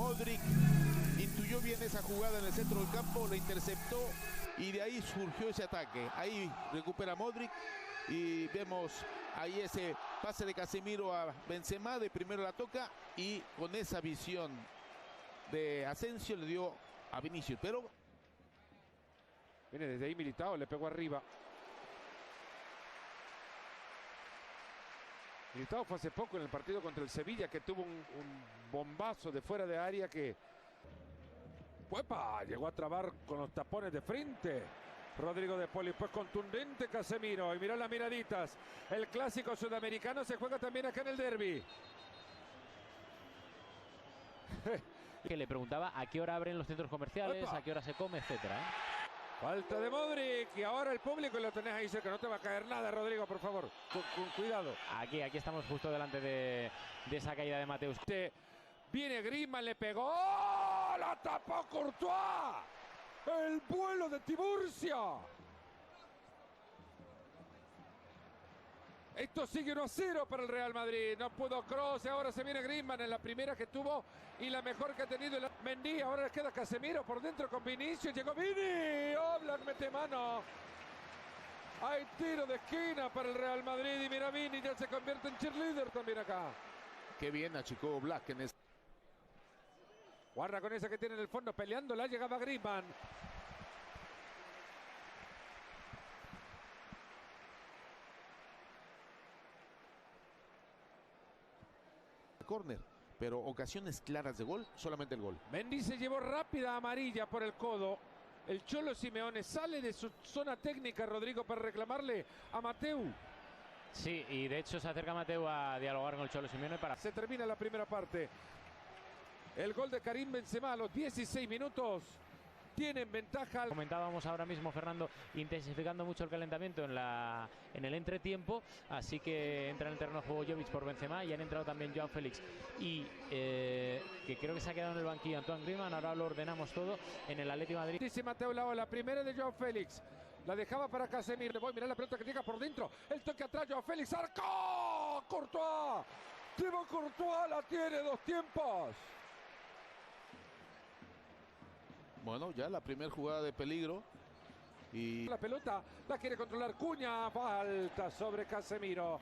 Modric intuyó bien esa jugada en el centro del campo, la interceptó y de ahí surgió ese ataque. Ahí recupera Modric y vemos ahí ese pase de Casemiro a Benzema, de primero la toca y con esa visión de Asensio le dio a Vinicius, pero viene desde ahí Militao, le pegó arriba. Militao fue hace poco en el partido contra el Sevilla, que tuvo un bombazo de fuera de área que ¡uepa! Llegó a trabar con los tapones de frente. Rodrigo de Paul, pues contundente Casemiro. Y mirá las miraditas. El clásico sudamericano se juega también acá en el derbi. Que le preguntaba a qué hora abren los centros comerciales, ¡Epa! a qué hora se come, etcétera. Falta de Modric y ahora el público lo tenés ahí cerca. No te va a caer nada, Rodrigo, por favor. Con cuidado. Aquí estamos justo delante de esa caída de Mateus. Viene Griezmann, le pegó. ¡La tapó Courtois! ¡El vuelo de Tiburcia! Esto sigue 1-0 para el Real Madrid. No pudo Kroos, ahora se viene Griezmann en la primera que tuvo y la mejor que ha tenido Mendy. Ahora le queda Casemiro por dentro con Vinicius. Llegó Vini. Oblak mete mano. Hay tiro de esquina para el Real Madrid y mira, Vini ya se convierte en cheerleader también acá. qué bien achicó Oblak en ese. Guarda con esa que tiene en el fondo peleando. La llegaba Griezmann. Córner, pero ocasiones claras de gol, solamente el gol. Mendy se llevó rápida amarilla por el codo. El Cholo Simeone sale de su zona técnica, Rodrigo, para reclamarle a Mateu. Sí, y de hecho se acerca Mateu a dialogar con el Cholo Simeone para... Se termina la primera parte. El gol de Karim Benzema a los 16 minutos. Tienen ventaja. Comentábamos ahora mismo, Fernando, intensificando mucho el calentamiento en el entretiempo, así que entra en el terreno de juego Jovic por Benzema y han entrado también Joao Félix y que creo que se ha quedado en el banquillo Antoine Griezmann. Ahora lo ordenamos todo en el Atlético de Madrid. Dice Mateu Laola, la primera de Joao Félix. La dejaba para Casemiro. Le voy a mirar la pelota que llega por dentro. El toque atrás, Joao Félix. ¡Arcó! ¡Courtois! Thibaut Courtois la tiene, 2 tiempos. Bueno, ya la primera jugada de peligro. Y la pelota la quiere controlar Cuña. Falta sobre Casemiro.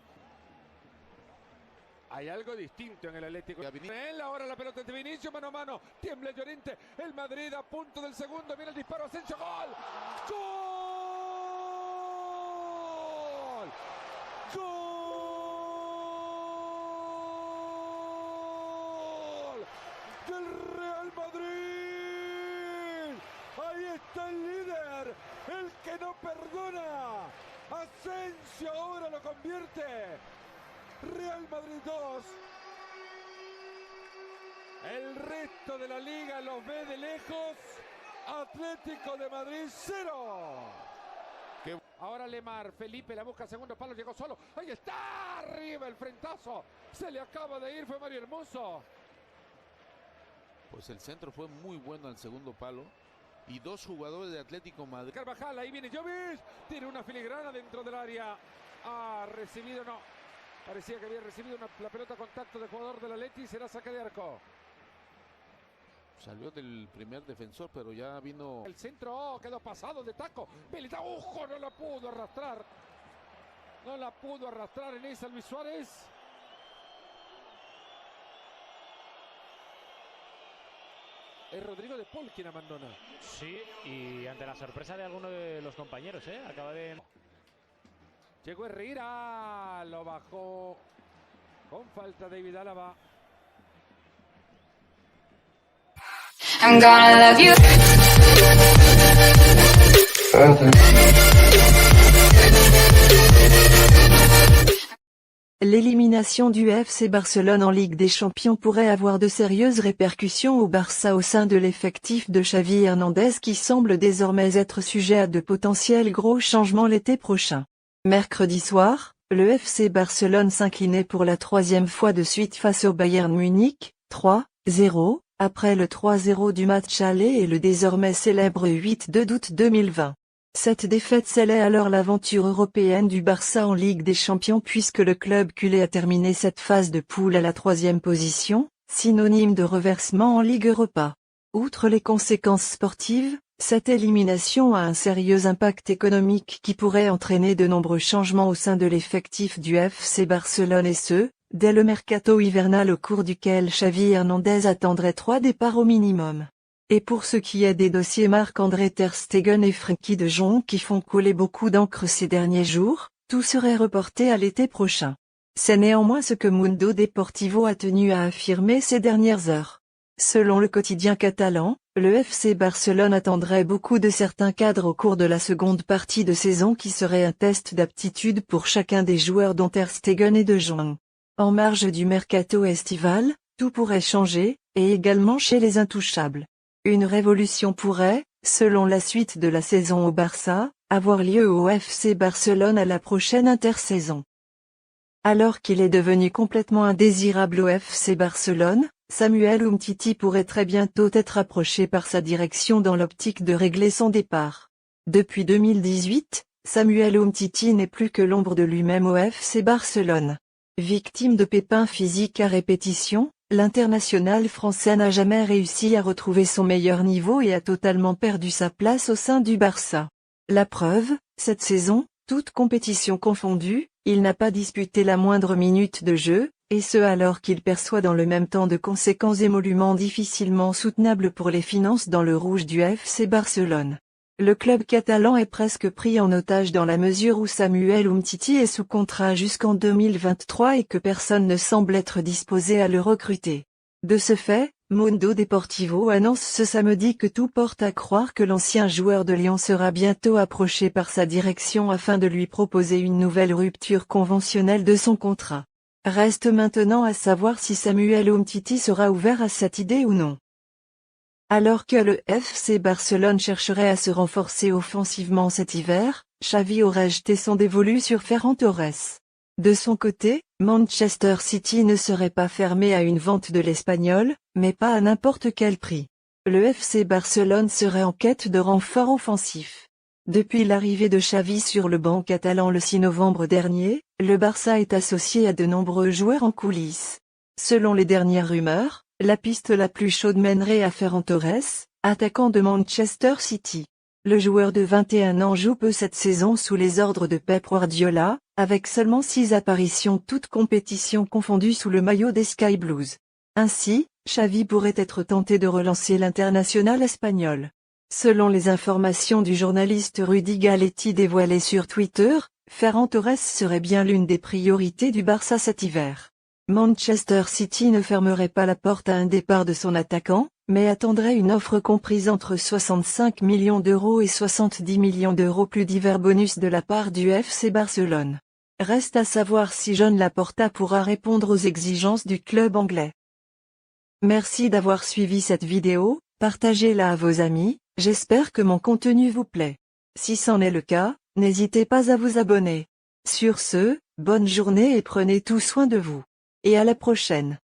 Hay algo distinto en el Atlético. Él ahora la pelota de Vinicius, mano a mano. Tiembla Llorente. El Madrid a punto del segundo. Viene el disparo. Asensio. ¡Gol! ¡Gol! ¡Gol! ¡Del Real Madrid! Ahí está el líder, el que no perdona. Asensio ahora lo convierte. Real Madrid 2. El resto de la liga los ve de lejos. Atlético de Madrid 0. Ahora Lemar, Felipe la busca, segundo palo, llegó solo. Ahí está, arriba el frentazo. Se le acaba de ir, fue Mario Hermoso. pues el centro fue muy bueno al segundo palo. Y 2 jugadores de Atlético Madrid. Carvajal, ahí viene Jovic. Tiene una filigrana dentro del área. Ha recibido, no. Parecía que había recibido la pelota contacto del jugador del Atleti. Será saque de arco. Salió del primer defensor, pero ya vino. El centro, quedó pasado de taco. Militao, ¡ojo! No la pudo arrastrar. No la pudo arrastrar en esa Luis Suárez. Es Rodrigo de Paul quien abandona. Sí, y ante la sorpresa de alguno de los compañeros, acaba de... Llegó Herrera, lo bajó con falta David Álava. I'm gonna love you. L'élimination du FC Barcelone en Ligue des Champions pourrait avoir de sérieuses répercussions au Barça au sein de l'effectif de Xavi Hernandez qui semble désormais être sujet à de potentiels gros changements l'été prochain. Mercredi soir, le FC Barcelone s'inclinait pour la 3e fois de suite face au Bayern Munich, 3-0, après le 3-0 du match aller et le désormais célèbre 8-2 d'août 2020. Cette défaite scellait alors l'aventure européenne du Barça en Ligue des Champions puisque le club culé a terminé cette phase de poule à la 3e position, synonyme de reversement en Ligue Europa. Outre les conséquences sportives, cette élimination a un sérieux impact économique qui pourrait entraîner de nombreux changements au sein de l'effectif du FC Barcelone et ce, dès le mercato hivernal au cours duquel Xavi Hernandez attendrait 3 départs au minimum. Et pour ce qui est des dossiers Marc-André ter Stegen et Frenkie de Jong qui font couler beaucoup d'encre ces derniers jours, tout serait reporté à l'été prochain. C'est néanmoins ce que Mundo Deportivo a tenu à affirmer ces dernières heures. Selon le quotidien catalan, le FC Barcelone attendrait beaucoup de certains cadres au cours de la seconde partie de saison qui serait un test d'aptitude pour chacun des joueurs dont ter Stegen et de Jong. En marge du mercato estival, tout pourrait changer, et également chez les intouchables. Une révolution pourrait, selon la suite de la saison au Barça, avoir lieu au FC Barcelone à la prochaine intersaison. Alors qu'il est devenu complètement indésirable au FC Barcelone, Samuel Umtiti pourrait très bientôt être approché par sa direction dans l'optique de régler son départ. Depuis 2018, Samuel Umtiti n'est plus que l'ombre de lui-même au FC Barcelone. Victime de pépins physiques à répétition, l'international français n'a jamais réussi à retrouver son meilleur niveau et a totalement perdu sa place au sein du Barça. La preuve, cette saison, toute compétition confondue, il n'a pas disputé la moindre minute de jeu, et ce alors qu'il perçoit dans le même temps de conséquents émoluments difficilement soutenables pour les finances dans le rouge du FC Barcelone. Le club catalan est presque pris en otage dans la mesure où Samuel Umtiti est sous contrat jusqu'en 2023 et que personne ne semble être disposé à le recruter. De ce fait, Mundo Deportivo annonce ce samedi que tout porte à croire que l'ancien joueur de Lyon sera bientôt approché par sa direction afin de lui proposer une nouvelle rupture conventionnelle de son contrat. Reste maintenant à savoir si Samuel Umtiti sera ouvert à cette idée ou non. Alors que le FC Barcelone chercherait à se renforcer offensivement cet hiver, Xavi aurait jeté son dévolu sur Ferran Torres. De son côté, Manchester City ne serait pas fermé à une vente de l'Espagnol, mais pas à n'importe quel prix. Le FC Barcelone serait en quête de renforts offensifs. Depuis l'arrivée de Xavi sur le banc catalan le 6 novembre dernier, le Barça est associé à de nombreux joueurs en coulisses. Selon les dernières rumeurs, la piste la plus chaude mènerait à Ferran Torres, attaquant de Manchester City. Le joueur de 21 ans joue peu cette saison sous les ordres de Pep Guardiola, avec seulement 6 apparitions toutes compétitions confondues sous le maillot des Sky Blues. Ainsi, Xavi pourrait être tenté de relancer l'international espagnol. Selon les informations du journaliste Rudy Galetti dévoilées sur Twitter, Ferran Torres serait bien l'une des priorités du Barça cet hiver. Manchester City ne fermerait pas la porte à un départ de son attaquant, mais attendrait une offre comprise entre 65 millions d'euros et 70 millions d'euros plus divers bonus de la part du FC Barcelone. Reste à savoir si Joan Laporta pourra répondre aux exigences du club anglais. Merci d'avoir suivi cette vidéo, partagez-la à vos amis, j'espère que mon contenu vous plaît. Si c'en est le cas, n'hésitez pas à vous abonner. Sur ce, bonne journée et prenez tout soin de vous. Et à la prochaine.